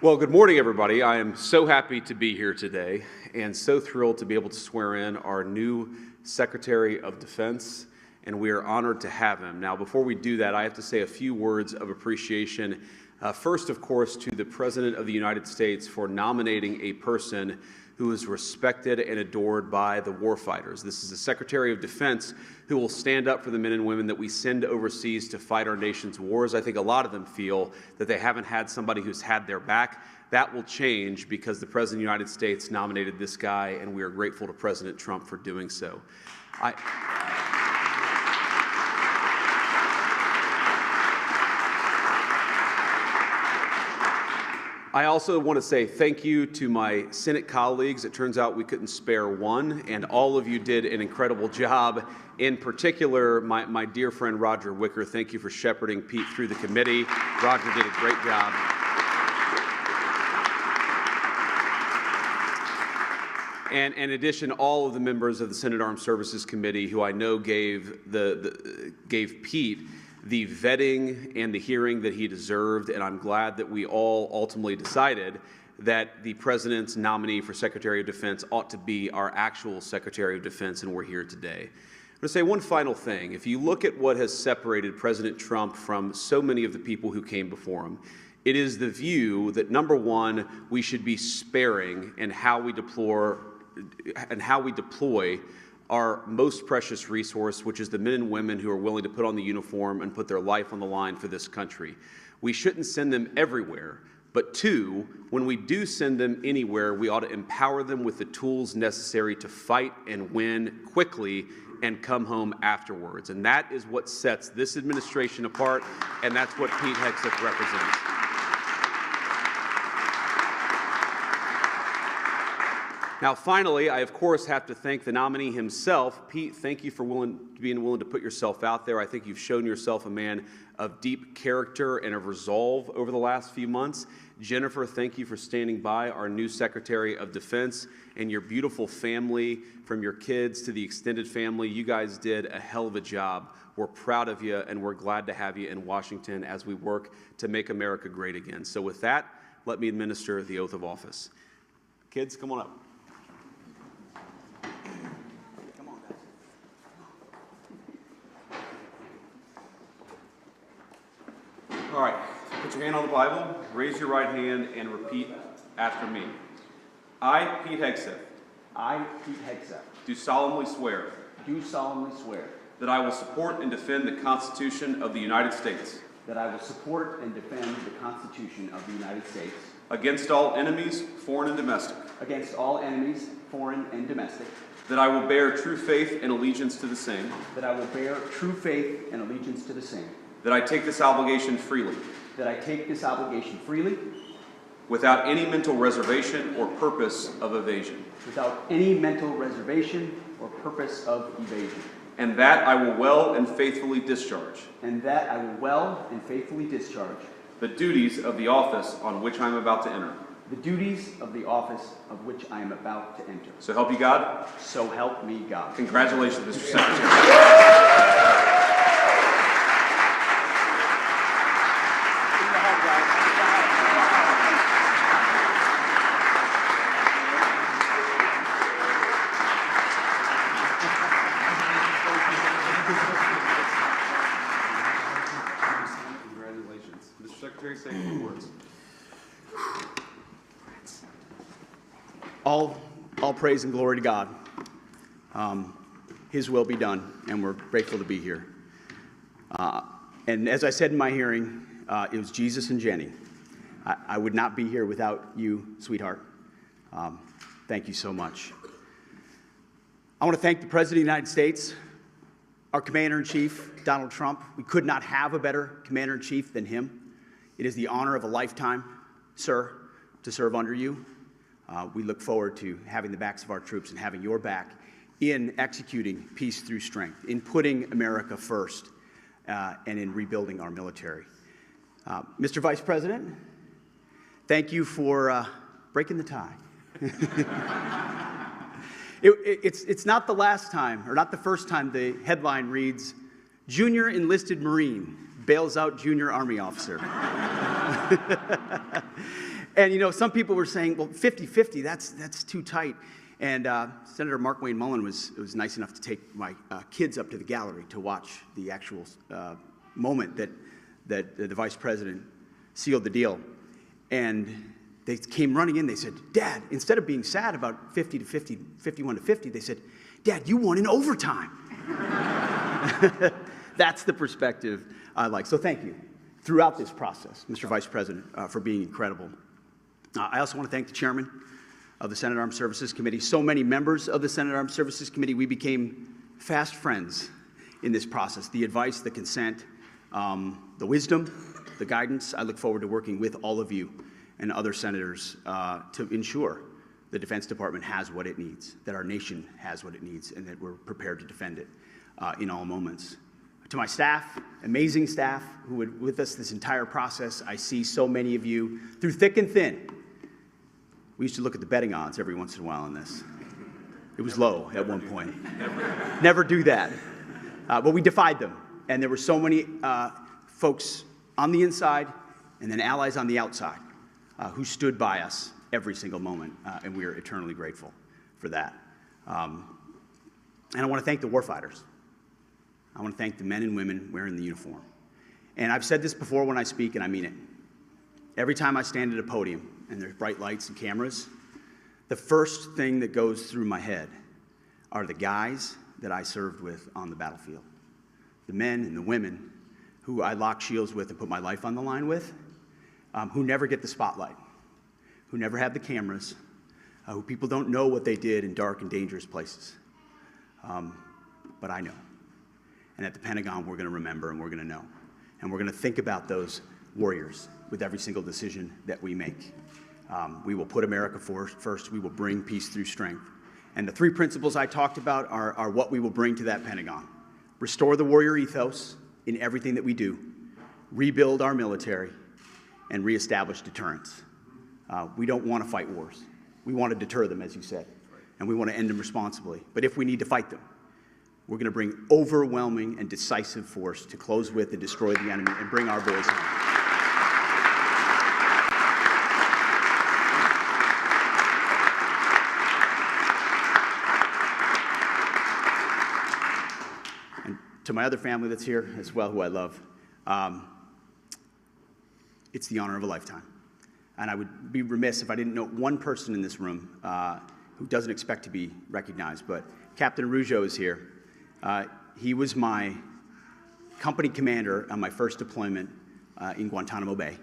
Well, good morning, everybody. I am so happy to be here today and so thrilled to be able to swear in our new Secretary of Defense, and we are honored to have him. Now, before we do that, I have to say a few words of appreciation. First, of course, to the President of the United States for nominating a person who is respected and adored by the warfighters. This is the Secretary of Defense who will stand up for the men and women that we send overseas to fight our nation's wars. I think a lot of them feel that they haven't had somebody who's had their back. That will change because the President of the United States nominated this guy, and we are grateful to President Trump for doing so. I also want to say thank you to my Senate colleagues. It turns out we couldn't spare one, and all of you did an incredible job. In particular, my dear friend Roger Wicker, thank you for shepherding Pete through the committee. Roger did a great job. And in addition, all of the members of the Senate Armed Services Committee, who I know gave Pete the vetting and the hearing that he deserved, and I'm glad that we all ultimately decided that the President's nominee for Secretary of Defense ought to be our actual Secretary of Defense, and we're here today. I'm going to say one final thing. If you look at what has separated President Trump from so many of the people who came before him, it is the view that, number one, we should be sparing in how we deploy our most precious resource, which is the men and women who are willing to put on the uniform and put their life on the line for this country. We shouldn't send them everywhere, but two, when we do send them anywhere, we ought to empower them with the tools necessary to fight and win quickly and come home afterwards. And that is what sets this administration apart, and that's what Pete Hegseth represents. Now, finally, I, of course, have to thank the nominee himself. Pete, thank you for being willing to put yourself out there. I think you've shown yourself a man of deep character and of resolve over the last few months. Jennifer, thank you for standing by, our new Secretary of Defense, and your beautiful family, from your kids to the extended family. You guys did a hell of a job. We're proud of you, and we're glad to have you in Washington as we work to make America great again. So with that, let me administer the oath of office. Kids, come on up. All right, put your hand on the Bible, raise your right hand, and repeat after me. I, Pete Hegseth. I, Pete Hegseth. Do solemnly swear. Do solemnly swear. That I will support and defend the Constitution of the United States. That I will support and defend the Constitution of the United States. Against all enemies, foreign and domestic. Against all enemies, foreign and domestic. That I will bear true faith and allegiance to the same. That I will bear true faith and allegiance to the same. That I take this obligation freely. That I take this obligation freely. Without any mental reservation or purpose of evasion. Without any mental reservation or purpose of evasion. And that I will well and faithfully discharge. And that I will well and faithfully discharge. The duties of the office on which I am about to enter. The duties of the office of which I am about to enter. So help you God. So help me God. Congratulations, Mr. Secretary. Congratulations. Mr. Secretary, say a few words. All praise and glory to God. His will be done, and we're grateful to be here. And as I said in my hearing, it was Jesus and Jenny. I would not be here without you, sweetheart. Thank you so much. I want to thank the President of the United States, our Commander-in-Chief, Donald Trump. We could not have a better Commander-in-Chief than him. It is the honor of a lifetime, sir, to serve under you. We look forward to having the backs of our troops and having your back in executing peace through strength, in putting America first, and in rebuilding our military. Mr. Vice President, thank you for breaking the tie. It's not the last time, or not the first time the headline reads, Junior Enlisted Marine bails out Junior Army Officer. And, you know, some people were saying, well, 50-50, that's too tight. And Senator Mark Wayne Mullen was nice enough to take my kids up to the gallery to watch the actual moment that the vice president sealed the deal. And they came running in. They said, Dad, instead of being sad about 50-50, 51-50, they said, Dad, you won in overtime. That's the perspective I like. So thank you throughout this process, Mr. Vice President, for being incredible. I also want to thank the chairman of the Senate Armed Services Committee. So many members of the Senate Armed Services Committee, we became fast friends in this process. The advice, the consent, the wisdom, the guidance. I look forward to working with all of you and other senators to ensure the Defense Department has what it needs, that our nation has what it needs, and that we're prepared to defend it in all moments. To my staff, amazing staff who were with us this entire process, I see so many of you through thick and thin. We used to look at the betting odds every once in a while on this. It was low at one point. Never do that. But we defied them. And there were so many folks on the inside and then allies on the outside who stood by us every single moment. And we are eternally grateful for that. And I want to thank the warfighters. I want to thank the men and women wearing the uniform. And I've said this before when I speak, and I mean it. Every time I stand at a podium and there's bright lights and cameras, the first thing that goes through my head are the guys that I served with on the battlefield. The men and the women who I lock shields with and put my life on the line with, who never get the spotlight, who never have the cameras, who people don't know what they did in dark and dangerous places. But I know. And at the Pentagon, we're going to remember and we're going to know. And we're going to think about those warriors with every single decision that we make. We will put America first. We will bring peace through strength. And the three principles I talked about are what we will bring to that Pentagon. Restore the warrior ethos in everything that we do. Rebuild our military. And reestablish deterrence. We don't want to fight wars. We want to deter them, as you said. And we want to end them responsibly. But if we need to fight them, we're going to bring overwhelming and decisive force to close with and destroy the enemy and bring our boys home. And to my other family that's here as well, who I love, it's the honor of a lifetime. And I would be remiss if I didn't note one person in this room who doesn't expect to be recognized, but Captain Rougeau is here. He was my company commander on my first deployment in Guantanamo Bay.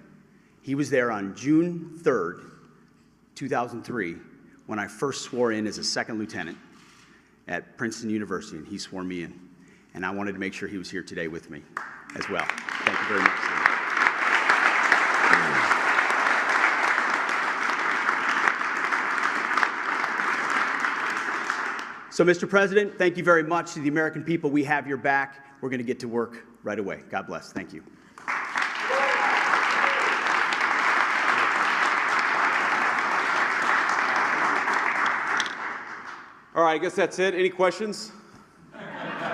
He was there on June 3rd, 2003, when I first swore in as a second lieutenant at Princeton University, and he swore me in. And I wanted to make sure he was here today with me as well. Thank you very much. So, Mr. President, thank you very much to the American people. We have your back. We're going to get to work right away. God bless. Thank you. All right, I guess that's it. Any questions? Next question,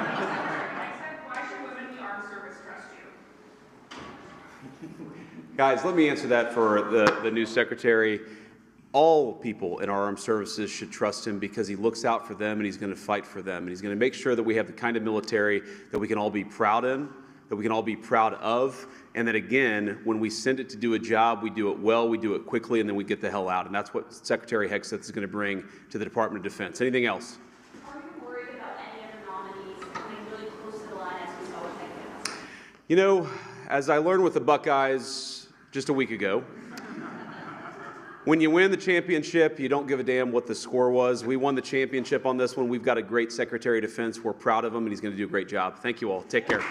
why should women in the armed service trust you? Guys, let me answer that for the new secretary. All people in our armed services should trust him because he looks out for them and he's going to fight for them. And he's going to make sure that we have the kind of military that we can all be proud in, that we can all be proud of, and that, again, when we send it to do a job, we do it well, we do it quickly, and then we get the hell out. And that's what Secretary Hegseth is going to bring to the Department of Defense. Anything else? Are you worried about any other nominees coming really close to the line as we saw with Hegseth? You know, as I learned with the Buckeyes just a week ago, when you win the championship, you don't give a damn what the score was. We won the championship on this one. We've got a great Secretary of Defense. We're proud of him, and he's going to do a great job. Thank you all. Take care.